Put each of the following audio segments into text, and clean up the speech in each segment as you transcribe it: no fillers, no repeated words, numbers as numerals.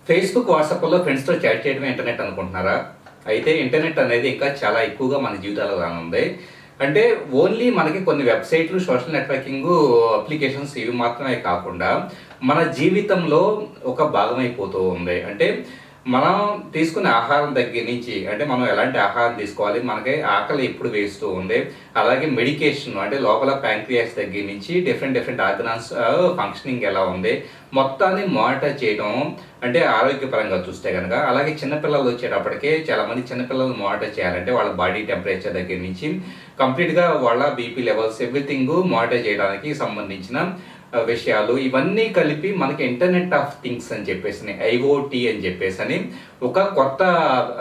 Facebook, వాట్సాప్‌లో ఫ్రెండ్స్‌తో chat చేయడమే ఇంటర్నెట్ అనుకుంటున్నారా? అయితే ఇంటర్నెట్ అనేది ఇంకా చాలా ఎక్కువగా మన జీవితాల్లో రానుంది. అంటే ఓన్లీ మనకి కొన్ని వెబ్‌సైట్‌లు, సోషల్ నెట్వర్కింగు అప్లికేషన్స్ ఇవి మాత్రమే కాకుండా మన జీవితంలో ఒక భాగమైపోతూ ఉంది. అంటే మనం తీసుకునే ఆహారం దగ్గర నుంచి అంటే మనం ఎలాంటి ఆహారం తీసుకోవాలి, మనకి ఆకలి ఎప్పుడు వేస్తూ ఉంది, అలాగే మెడికేషన్ అంటే లోపల ప్యాంక్రియాస్ దగ్గర నుంచి డిఫరెంట్ డిఫరెంట్ ఆర్గనాన్స్ ఫంక్షనింగ్ ఎలా ఉంది, మొత్తాన్ని మానిటర్ చేయడం అంటే ఆరోగ్యపరంగా చూస్తే గనక. అలాగే చిన్నపిల్లలు వచ్చేటప్పటికే చాలామంది చిన్నపిల్లలు మానిటర్ చేయాలంటే వాళ్ళ బాడీ టెంపరేచర్ దగ్గర నుంచి కంప్లీట్‌గా వాళ్ళ బీపీ లెవెల్స్ ఎవ్రీథింగు మానిటర్ చేయడానికి సంబంధించిన విషయాలు ఇవన్నీ కలిపి మనకి ఇంటర్నెట్ ఆఫ్ థింగ్స్ అని చెప్పేసి ఐఓటీ అని చెప్పేసి ఒక కొత్త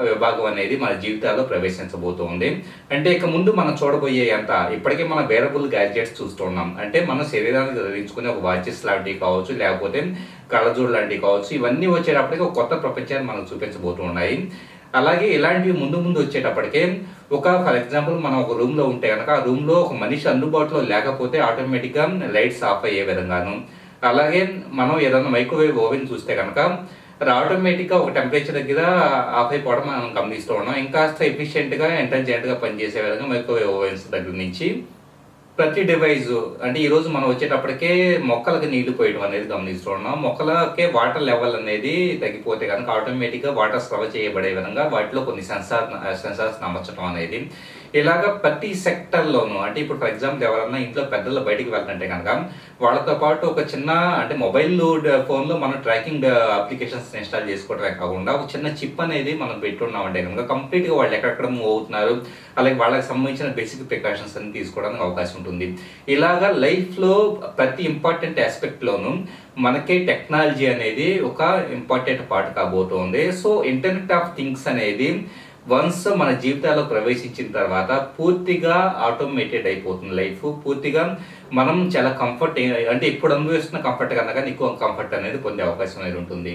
విభాగం అనేది మన జీవితాల్లో ప్రవేశించబోతోంది. అంటే ఇక ముందు మనం చూడబోయే అంత ఇప్పటికే మనం వేరబుల్ గ్యాడ్జెట్స్ చూస్తున్నాం. అంటే మన శరీరానికి ధరించుకునే ఒక వాచెస్ లాంటివి కావచ్చు, లేకపోతే కళ్ళజోడు లాంటివి కావచ్చు, ఇవన్నీ వచ్చేటప్పటికి ఒక కొత్త ప్రపంచాన్ని మనకు చూపించబోతూ ఉన్నాయి. అలాగే ఇలాంటివి ముందు ముందు వచ్చేటప్పటికే ఫర్ ఎగ్జాంపుల్ మనం ఒక రూమ్‌లో ఉంటే గనక, ఆ రూమ్‌లో ఒక మనిషి అందుబాటులో లేకపోతే ఆటోమేటిక్‌గా లైట్స్ ఆఫ్ అయ్యే విధంగాను, అలాగే మనం ఏదైనా మైక్రోవేవ్ ఓవెన్ చూస్తే గనక ఆటోమేటిక్‌గా ఒక టెంపరేచర్ దగ్గర ఆఫ్ అయిపోవడం మనం గమనిస్తూ ఉన్నాం. ఇంకాస్త ఎఫిషియెంట్‌గా, ఇంటెలిజెంట్‌గా పనిచేసే విధంగా మైక్రోవేవ్ ఓవెన్స్ దగ్గర నుంచి ప్రతి డివైజు అంటే ఈరోజు మనం వచ్చేటప్పటికే మొక్కలకి నీళ్లు పోయడం అనేది గమనిస్తూ ఉన్నాం. మొక్కలకే వాటర్ లెవెల్ అనేది తగ్గిపోతే గనక ఆటోమేటిక్‌గా వాటర్ స్రవ చేయబడే విధంగా వాటిలో కొన్ని సెన్సార్స్‌ని అమర్చడం అనేది. ఇలాగ ప్రతి సెక్టర్‌లోనూ అంటే ఇప్పుడు ఫర్ ఎగ్జాంపుల్ ఎవరన్నా ఇంట్లో పెద్దలు బయటికి వెళ్ళాలంటే గనక వాళ్ళతో పాటు ఒక చిన్న అంటే ఫోన్‌లో మనం ట్రాకింగ్ అప్లికేషన్స్ ఇన్‌స్టాల్ చేసుకోవడమే కాకుండా ఒక చిన్న చిప్ అనేది మనం పెట్టున్నామంటే గనక కంప్లీట్‌గా వాళ్ళు ఎక్కడెక్కడ మూవ్ అవుతున్నారు, అలాగే వాళ్ళకి సంబంధించిన బేసిక్ ప్రికాషన్స్ అన్ని తీసుకోవడానికి అవకాశం ఉంటుంది. ఇలాగా లైఫ్‌లో ప్రతి ఇంపార్టెంట్ యాస్పెక్ట్‌లోనూ మనకి టెక్నాలజీ అనేది ఒక ఇంపార్టెంట్ పార్ట్ కాబోతోంది. సో, ఇంటర్నెట్ ఆఫ్ థింగ్స్ అనేది వన్స్ మన జీవితాల్లో ప్రవేశించిన తర్వాత పూర్తిగా ఆటోమేటెడ్ అయిపోతుంది లైఫ్. పూర్తిగా మనం చాలా కంఫర్ట్ అంటే ఇప్పుడు అనుభవిస్తున్న కంఫర్ట్ కన్నా కానీ ఎక్కువ కంఫర్ట్ అనేది పొందే అవకాశం అనేది ఉంటుంది.